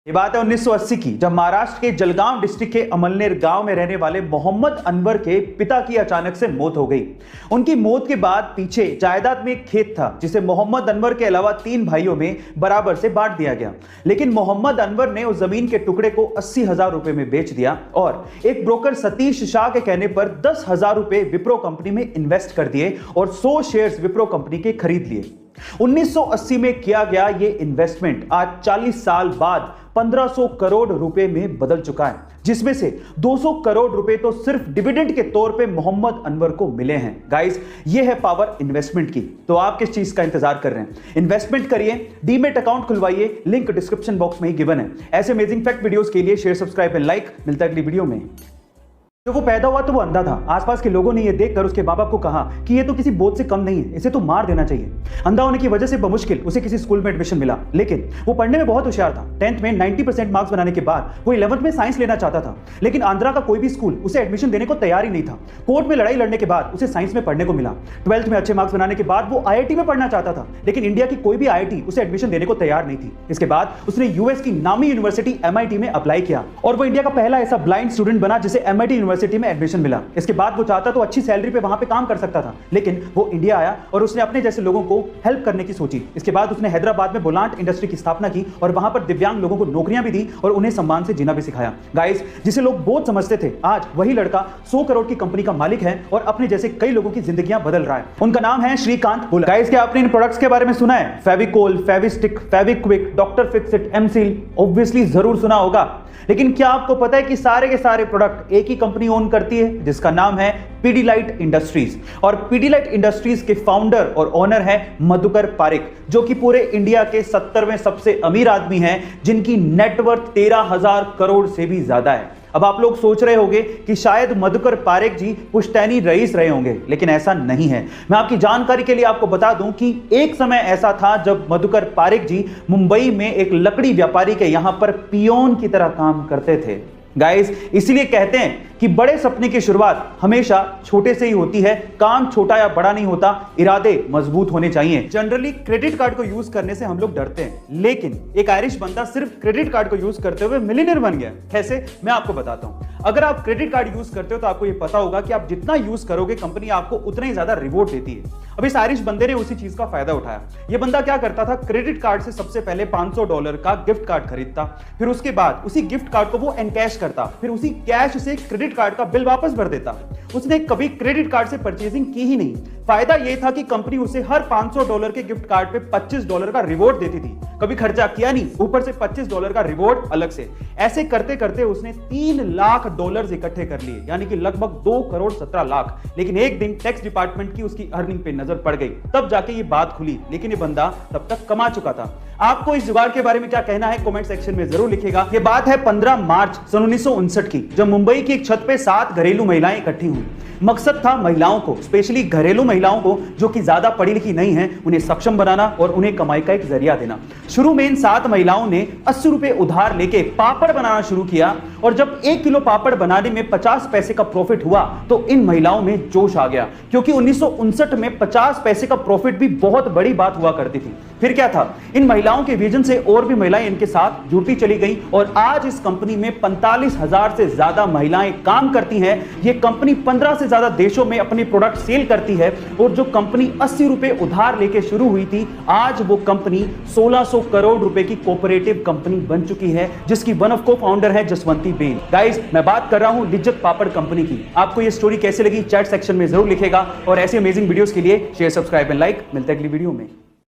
ये बात है 1980 की, जब महाराष्ट्र के जलगांव डिस्ट्रिक्ट के अमलनेर गांव में रहने वाले मोहम्मद अनवर के पिता की अचानक से मौत हो गई। उनकी मौत के बाद पीछे जायदाद में एक खेत था जिसे मोहम्मद अनवर के अलावा 3 भाइयों में बराबर से बांट दिया गया, लेकिन मोहम्मद अनवर ने उस जमीन के टुकड़े को 80,000 रुपए में बेच दिया और एक ब्रोकर सतीश शाह के कहने पर 10,000 रुपए विप्रो कंपनी में इन्वेस्ट कर दिए और 100 शेयर्स विप्रो कंपनी के खरीद लिए। 1980 में किया गया यह इन्वेस्टमेंट आज 40 साल बाद 1500 करोड़ रुपए में बदल चुका है, जिसमें से 200 करोड़ रुपए तो सिर्फ डिविडेंड के तौर पे मोहम्मद अनवर को मिले हैं। गाइस, ये है पावर इन्वेस्टमेंट की। तो आप किस चीज का इंतजार कर रहे हैं? इन्वेस्टमेंट करिए, डीमेट अकाउंट खुलवाइए, लिंक डिस्क्रिप्शन बॉक्स में ही गिवन है। ऐसे अमेजिंग फैक्ट वीडियोस के लिए शेयर, सब्सक्राइब एंड लाइक। मिलता है अगली वीडियो में। जब वो पैदा हुआ तो वो अंधा था। आसपास के लोगों ने ये देखकर उसके मां बाप को कहा कि ये तो किसी बोझ से कम नहीं है, इसे तो मार देना चाहिए। अंधा होने की वजह से बमुश्किल उसे किसी स्कूल में एडमिशन मिला, लेकिन वो पढ़ने में बहुत होशियार था। 10th में 90% मार्क्स बनाने के बाद वो 11th में साइंस लेना चाहता था, लेकिन आंध्रा का कोई भी स्कूल उसे एडमिशन देने को तैयार ही नहीं था। कोर्ट में लड़ाई लड़ने के बाद उसे साइंस में पढ़ने को मिला। 12th में अच्छे मार्क्स बनाने के बाद वो IIT में पढ़ना चाहता था, लेकिन इंडिया की कोई भी IIT उसे एडमिशन देने को तैयार नहीं थी। इसके बाद उसने यूएस की नामी यूनिवर्सिटी MIT में अप्लाई किया और वो इंडिया का पहला ऐसा ब्लाइंड स्टूडेंट बना जिसे MIT यूनिवर्सिटी में एडमिशन मिला। इसके बाद वो चाहता तो अच्छी सैलरी पे वहां पे काम कर सकता था, लेकिन वो इंडिया आया और उसने अपने जैसे लोगों को हेल्प करने की सोची। इसके बाद उसने हैदराबाद में बुलांट इंडस्ट्री की स्थापना की और वहां पर दिव्यांग लोगों को नौकरियां भी दी और उन्हें सम्मान से जीना भी सिखाया। गाइस, जिसे लोग बोझ समझते थे, आज वही लड़का 100 करोड़ की कंपनी का मालिक है और अपने जैसे कई लोगों की जिंदगियां बदल रहा है। उनका नाम है श्रीकांत भोला। गाइस, क्या आपने इन प्रोडक्ट्स के बारे में सुना है? Fevicol, Fevistik, Fevikwik, doctor Fixit, M Seal, obviously जरूर सुना होगा। लेकिन क्या आपको पता है कि सारे के सारे प्रोडक्ट एक ही कंपनी ओन करती है, जिसका नाम है पीडीलाइट इंडस्ट्रीज। और पीडीलाइट इंडस्ट्रीज के फाउंडर और ओनर है मधुकर पारिक, जो कि पूरे इंडिया के 70वें सबसे अमीर आदमी हैं, जिनकी नेटवर्थ 13,000 करोड़ से भी ज्यादा है। अब आप लोग सोच रहे होंगे कि शायद मधुकर पारिक जी पुश्तैनी रईस रहे होंगे, लेकिन ऐसा नहीं है। मैं आपकी जानकारी के लिए आपको बता दूं कि एक समय ऐसा था जब मधुकर पारिक जी मुंबई में एक लकड़ी व्यापारी के यहां पर पियोन की तरह काम करते थे। गाइस, इसलिए कहते हैं कि बड़े सपने की शुरुआत हमेशा छोटे से ही होती है। काम छोटा या बड़ा नहीं होता, इरादे मजबूत होने चाहिए। जनरली क्रेडिट कार्ड को यूज करने से हम लोग डरते हैं, लेकिन एक आयरिश बंदा सिर्फ क्रेडिट कार्ड को यूज करते हुए मिलियनेयर बन गया। कैसे? मैं आपको बताता हूं। अगर आप क्रेडिट कार्ड यूज करते हो तो आपको यह पता होगा कि आप जितना यूज करोगे कंपनी आपको उतना ही ज्यादा रिवॉर्ड देती है। अब इस आयरिश बंदे ने उसी चीज का फायदा उठाया। यह बंदा क्या करता था, क्रेडिट कार्ड से सबसे पहले $500 का गिफ्ट कार्ड खरीदता, फिर उसके बाद उसी गिफ्ट कार्ड को वो एनकैश करता, फिर उसी कैश से क्रेडिट कार्ड का बिल वापस भर देता। उसने कभी क्रेडिट कार्ड से परचेजिंग की ही नहीं। फायदा यह था कि कंपनी उसे हर $500 के गिफ्ट कार्ड पे $25 का रिवॉर्ड देती थी। कभी खर्चा किया नहीं, ऊपर से $25 का रिवॉर्ड अलग से। ऐसे करते करते उसने $3 लाख इकट्ठे कर लिए, यानी कि लगभग 2 करोड़ 17 लाख। लेकिन एक दिन टैक्स डिपार्टमेंट की उसकी अर्निंग पे नजर पड़ गई, तब जाके ये बात खुली। लेकिन ये बंदा तब तक कमा चुका था। आपको इस जुगाड़ के बारे में क्या कहना है कमेंट सेक्शन में जरूर लिखिएगा। ये बात है 15 मार्च सन 1959 की, जब मुंबई की एक छत पे 7 घरेलू महिलाएं इकट्ठी हुई। मकसद था महिलाओं को, स्पेशली घरेलू महिलाओं को जो कि ज्यादा पढ़ी लिखी नहीं है, उन्हें सक्षम बनाना और उन्हें कमाई का एक जरिया देना। शुरू में इन 7 महिलाओं ने 80 रुपए उधार लेके पापड़ बनाना शुरू किया और जब 1 किलो पापड़ बनाने में 50 पैसे का प्रॉफिट हुआ तो इन महिलाओं में जोश आ गया, क्योंकि 1959 में 50 पैसे का प्रॉफिट भी बहुत बड़ी बात हुआ करती थी। फिर क्या था, इन महिलाओं के विजन से और भी महिलाएं इनके साथ जुड़ती चली गई और आज इस कंपनी में 45,000 से ज्यादा महिलाएं काम करती हैं। ये कंपनी 15 से ज्यादा देशों में अपने प्रोडक्ट सेल करती है और जो कंपनी 80 रुपए उधार लेके शुरू हुई थी, आज वो कंपनी 1600 करोड़ रुपए की कोऑपरेटिव कंपनी बन चुकी है, जिसकी वन ऑफ को फाउंडर है जसवंती बेन। गाइस, मैं बात कर रहा हूं लिज्जत पापड़ कंपनी की। आपको ये स्टोरी कैसे लगी चैट सेक्शन में जरूर लिखेगा और ऐसे अमेजिंग वीडियोस के लिए शेयर, सब्सक्राइब एंड लाइक। मिलते हैं अगली वीडियो में।